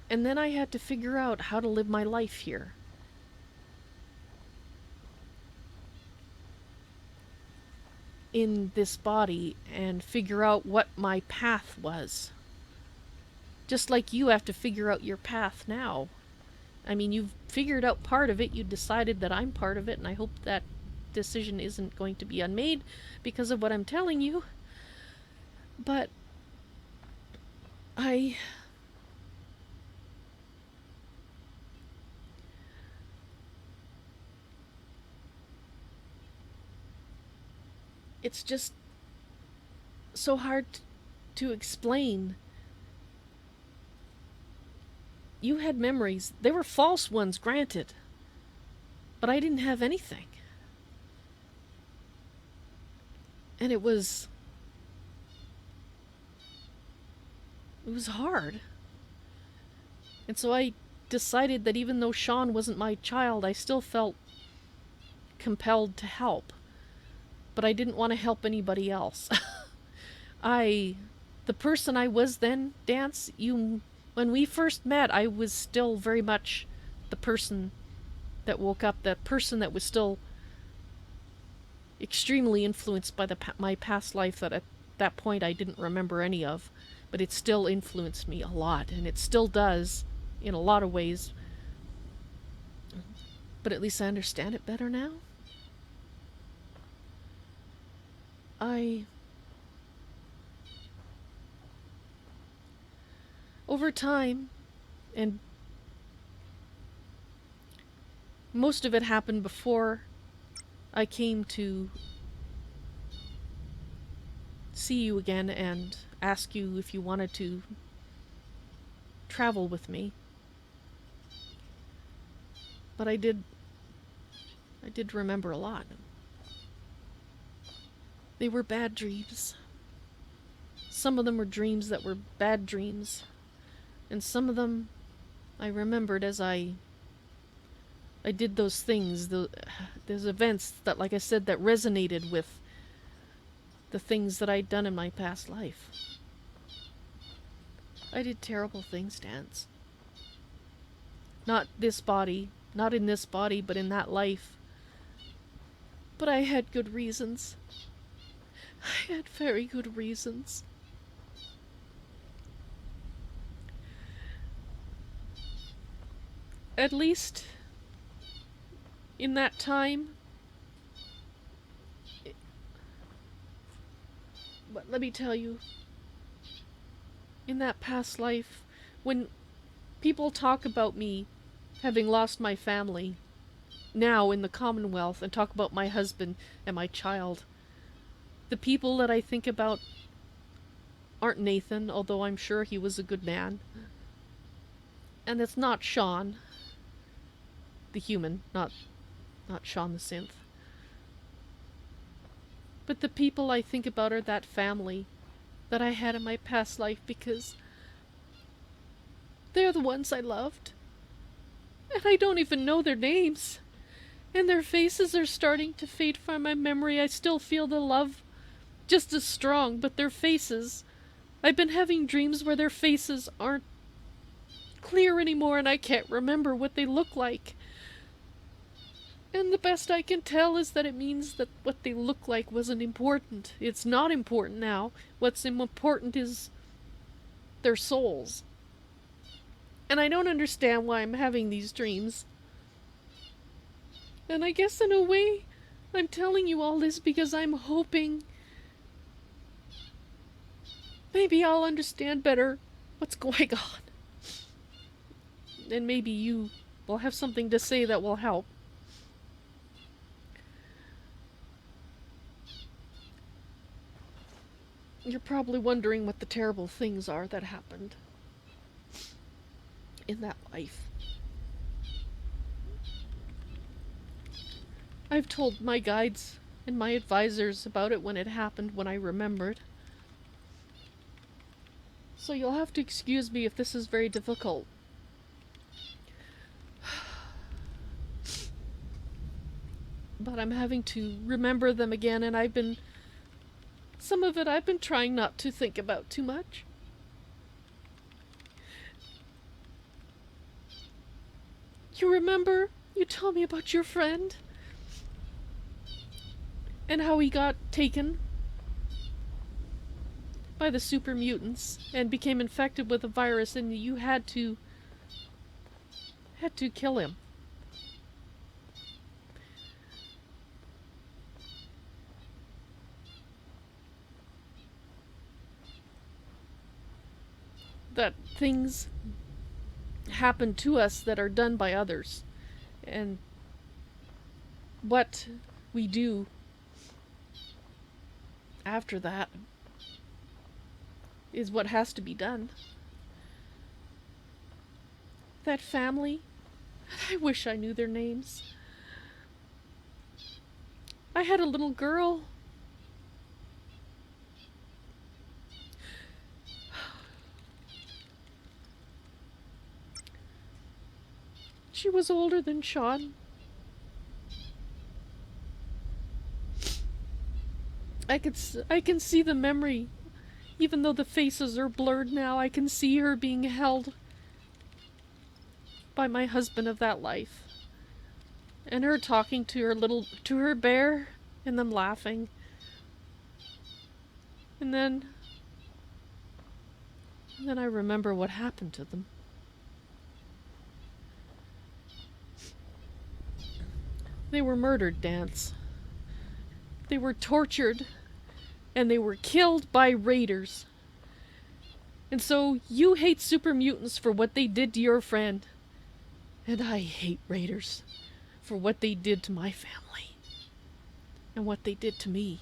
And then I had to figure out how to live my life here. In this body, and figure out what my path was. Just like you have to figure out your path now. I mean, you've figured out part of it, you decided that I'm part of it, and I hope that decision isn't going to be unmade because of what I'm telling you. But it's just so hard to explain. You had memories. They were false ones, granted. But I didn't have anything. And it was hard. And so I decided that even though Sean wasn't my child, I still felt compelled to help. But I didn't want to help anybody else. The person I was then, Danse, when we first met, I was still very much the person that woke up, that person that was still extremely influenced by my past life that at that point I didn't remember any of, but it still influenced me a lot, and it still does in a lot of ways. But at least I understand it better now. Over time, and most of it happened before I came to see you again and ask you if you wanted to travel with me. But I did remember a lot. They were bad dreams. Some of them were dreams that were bad dreams. And some of them I remembered as I did those things, those events that, like I said, that resonated with the things that I'd done in my past life. I did terrible things, Danse. Not this body, not in this body, but in that life. But I had good reasons. I had very good reasons. At least in that time. But let me tell you, in that past life, when people talk about me having lost my family now in the Commonwealth and talk about my husband and my child, the people that I think about aren't Nathan, although I'm sure he was a good man. And it's not Sean, the human, not Sean the synth. But the people I think about are that family that I had in my past life, because they're the ones I loved. And I don't even know their names. And their faces are starting to fade from my memory. I still feel the love just as strong, but their faces... I've been having dreams where their faces aren't clear anymore and I can't remember what they look like. And the best I can tell is that it means that what they look like wasn't important. It's not important now. What's important is their souls. And I don't understand why I'm having these dreams. And I guess in a way, I'm telling you all this because I'm hoping maybe I'll understand better what's going on. And maybe you will have something to say that will help. You're probably wondering what the terrible things are that happened in that life. I've told my guides and my advisors about it when it happened, when I remembered. So you'll have to excuse me if this is very difficult. But I'm having to remember them again, and some of it I've been trying not to think about too much. You remember? You told me about your friend? And how he got taken by the super mutants and became infected with a virus, and you had to kill him. That things happen to us that are done by others, and what we do after that is what has to be done. That family, I wish I knew their names. I had a little girl. She was older than Sean. I can see the memory. Even though the faces are blurred now, I can see her being held by my husband of that life. And her talking to her bear and them laughing. And then I remember what happened to them. They were murdered, Danse. They were tortured, and they were killed by raiders. And so you hate super mutants for what they did to your friend. And I hate raiders for what they did to my family. And what they did to me.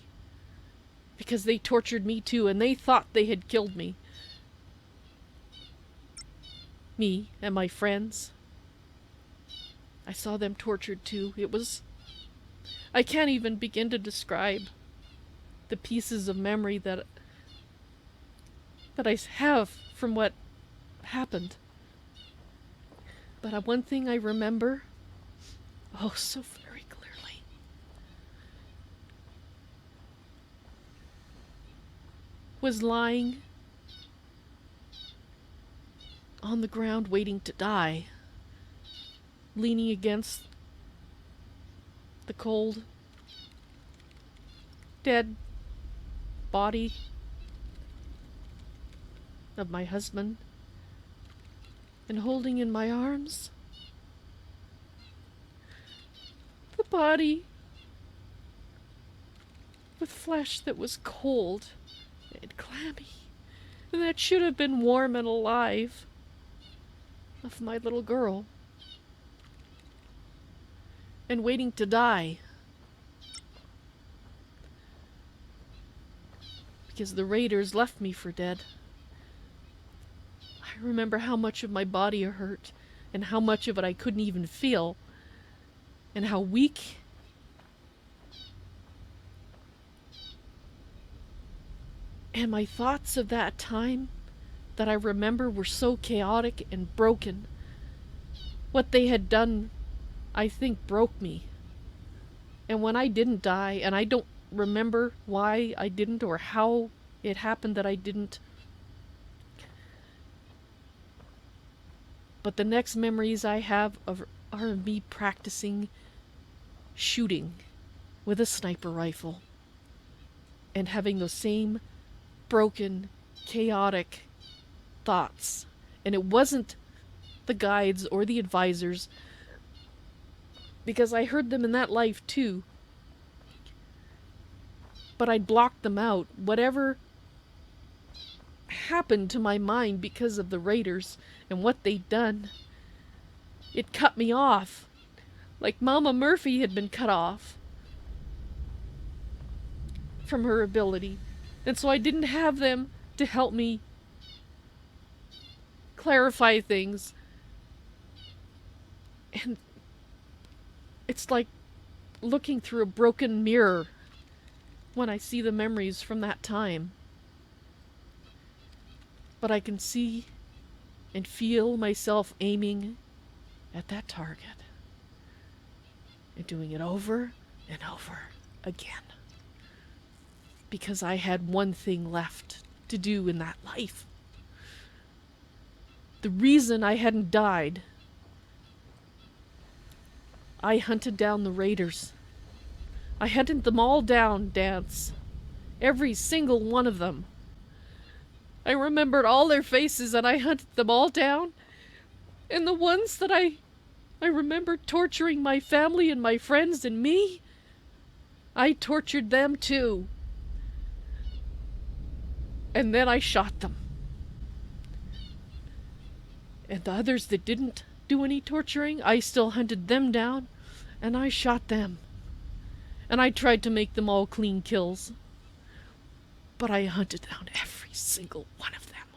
Because they tortured me too, and they thought they had killed me. Me and my friends. I saw them tortured too. It was... I can't even begin to describe the pieces of memory that I have from what happened. But one thing I remember, oh, so very clearly, was lying on the ground waiting to die, leaning against the cold, dead body of my husband, and holding in my arms the body with flesh that was cold and clammy, and that should have been warm and alive, of my little girl, and waiting to die. Because the raiders left me for dead. I remember how much of my body hurt, and how much of it I couldn't even feel, and how weak and my thoughts of that time that I remember were so chaotic and broken. What they had done, I think, broke me. And when I didn't die, and I don't remember why I didn't or how it happened that I didn't, but the next memories I have are of me practicing shooting with a sniper rifle and having those same broken, chaotic thoughts. And it wasn't the guides or the advisors, because I heard them in that life too. But I'd blocked them out. Whatever happened to my mind because of the raiders and what they'd done, it cut me off. Like Mama Murphy had been cut off from her ability. And so I didn't have them to help me clarify things. And it's like looking through a broken mirror when I see the memories from that time. But I can see and feel myself aiming at that target and doing it over and over again. Because I had one thing left to do in that life. The reason I hadn't died, I hunted down the raiders. I hunted them all down, Danse. Every single one of them. I remembered all their faces and I hunted them all down. And the ones that I remembered torturing my family and my friends and me, I tortured them too. And then I shot them. And the others that didn't do any torturing, I still hunted them down, and I shot them. And I tried to make them all clean kills. But I hunted down every single one of them.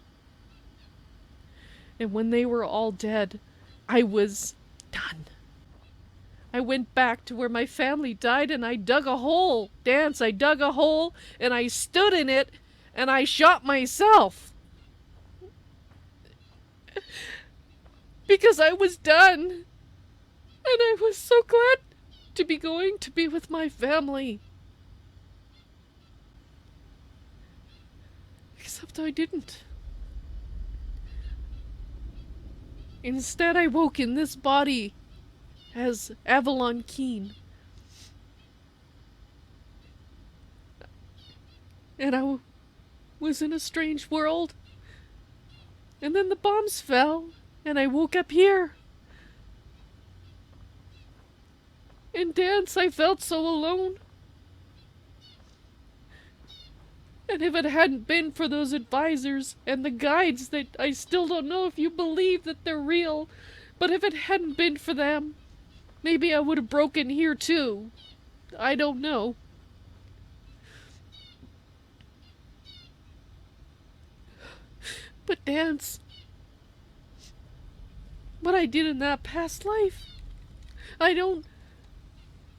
And when they were all dead, I was done. I went back to where my family died and I dug a hole. Danse, I dug a hole and I stood in it and I shot myself. Because I was done. And I was so glad to be going to be with my family. Except I didn't. Instead, I woke in this body as Avalon Keen. and was in a strange world. And then the bombs fell, and I woke up here. In Danse, I felt so alone. And if it hadn't been for those advisors and the guides that I still don't know if you believe that they're real, but if it hadn't been for them, maybe I would have broken here too. I don't know. But Danse, what I did in that past life, I don't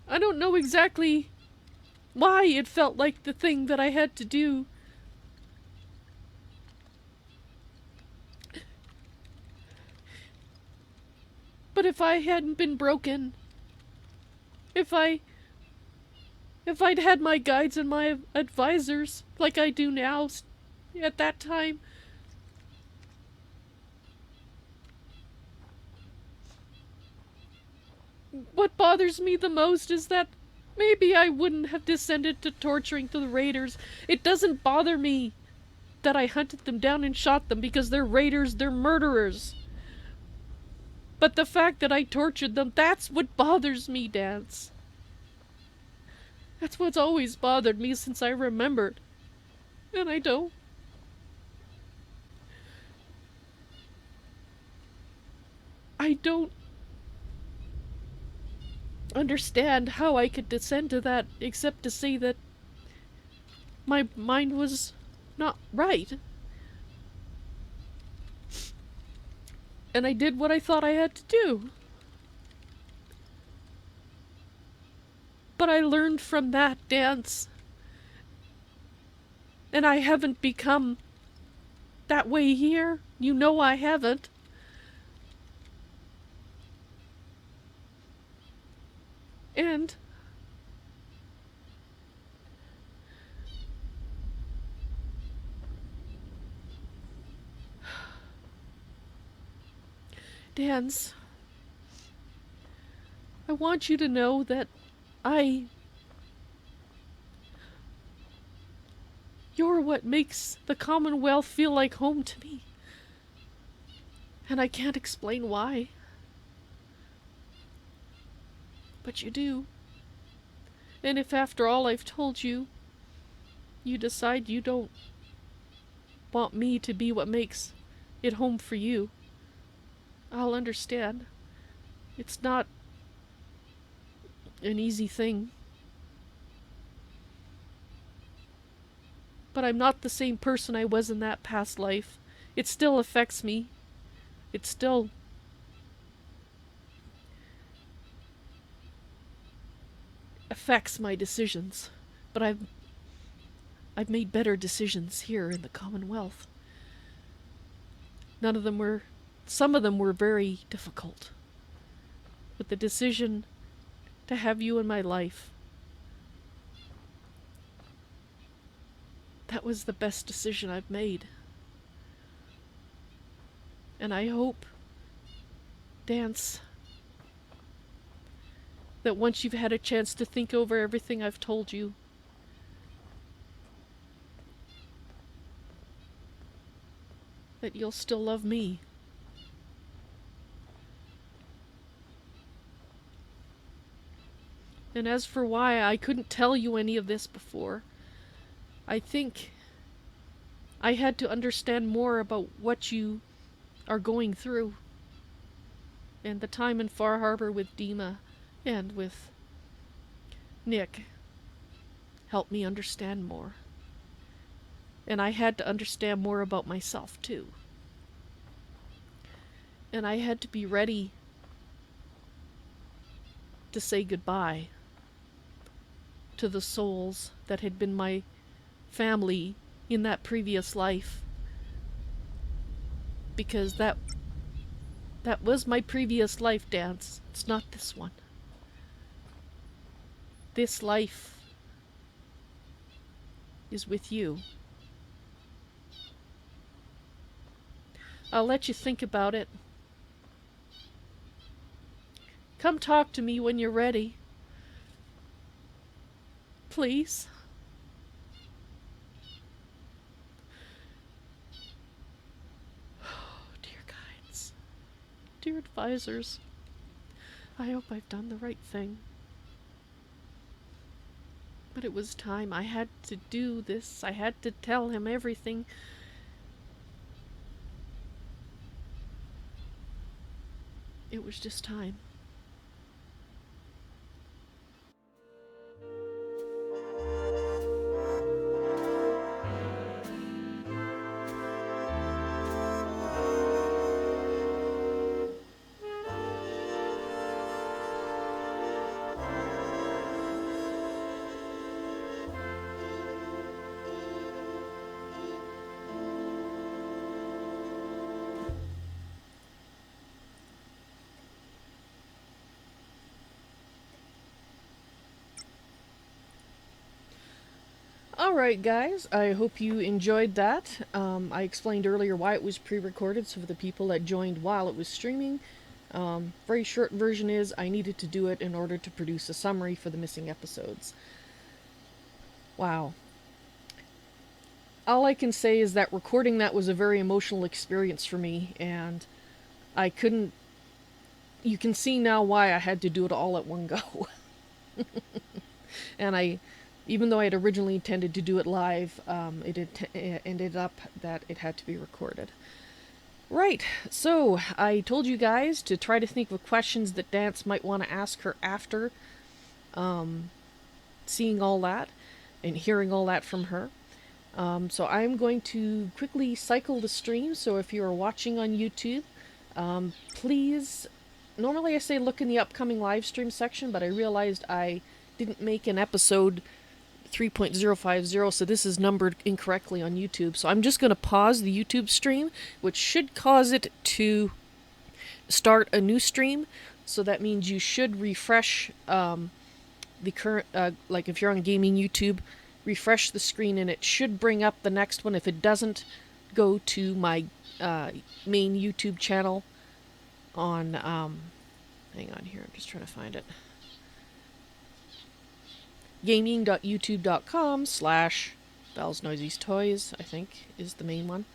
know exactly why it felt like the thing that I had to do. But if I hadn't been broken, if I'd had my guides and my advisors like I do now at that time, what bothers me the most is that maybe I wouldn't have descended to torturing the raiders. It doesn't bother me that I hunted them down and shot them because they're raiders, they're murderers. But the fact that I tortured them, that's what bothers me, Danse. That's what's always bothered me since I remembered. And I don't understand how I could descend to that except to say that my mind was not right. And I did what I thought I had to do. But I learned from that, Danse. And I haven't become that way here. You know I haven't. And Danse, I want you to know that you're what makes the Commonwealth feel like home to me. And I can't explain why. But you do. And if after all I've told you, you decide you don't want me to be what makes it home for you, I'll understand. It's not an easy thing. But I'm not the same person I was in that past life. It still affects me. It still affects my decisions. But I've made better decisions here in the Commonwealth. Some of them were very difficult. But the decision to have you in my life, that was the best decision I've made. And I hope, Danse, that once you've had a chance to think over everything I've told you, that you'll still love me. And as for why I couldn't tell you any of this before, I think I had to understand more about what you are going through. And the time in Far Harbor with Dima and with Nick helped me understand more. And I had to understand more about myself too. And I had to be ready to say goodbye to the souls that had been my family in that previous life. Because that was my previous life, Danse. It's not this one. This life is with you. I'll let you think about it. Come talk to me when you're ready. Please. Dear advisors, I hope I've done the right thing. But it was time. I had to do this. I had to tell him everything. It was just time. Alright, guys, I hope you enjoyed that. I explained earlier why it was pre-recorded, so for the people that joined while it was streaming. Very short version is I needed to do it in order to produce a summary for the missing episodes. Wow. All I can say is that recording that was a very emotional experience for me, and I couldn't... You can see now why I had to do it all at one go. And even though I had originally intended to do it live, it ended up that it had to be recorded. Right, so I told you guys to try to think of questions that Danse might want to ask her after seeing all that and hearing all that from her. So I'm going to quickly cycle the stream, so if you are watching on YouTube, please... Normally I say look in the upcoming live stream section, but I realized I didn't make an episode 3.050, so this is numbered incorrectly on YouTube. So I'm just going to pause the YouTube stream, which should cause it to start a new stream. So that means you should refresh the current, like if you're on gaming YouTube, refresh the screen and it should bring up the next one. If it doesn't, go to my main YouTube channel on, hang on here, I'm just trying to find it. gaming.youtube.com/ValsNoisyToys, I think, is the main one.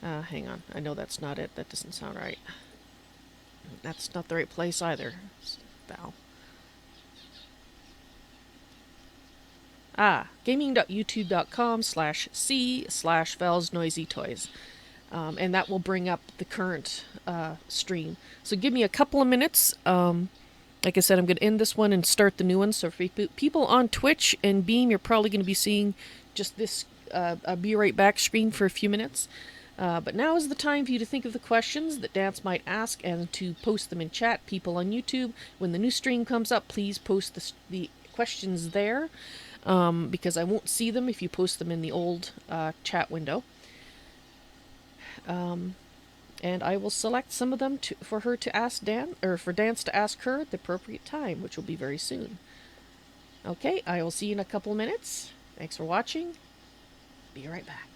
Hang on, I know that's not it. That doesn't sound right. That's not the right place either. Val. gaming.youtube.com/c/ValsNoisyToys. And that will bring up the current stream. So give me a couple of minutes. Like I said, I'm going to end this one and start the new one. So for people on Twitch and Beam, you're probably going to be seeing just this Be Right Back screen for a few minutes. But now is the time for you to think of the questions that Danse might ask and to post them in chat. People on YouTube, when the new stream comes up, please post the questions there, because I won't see them if you post them in the old chat window. And I will select some of them for her to ask for Danse to ask her at the appropriate time, which will be very soon. Okay, I will see you in a couple minutes. Thanks for watching. Be right back.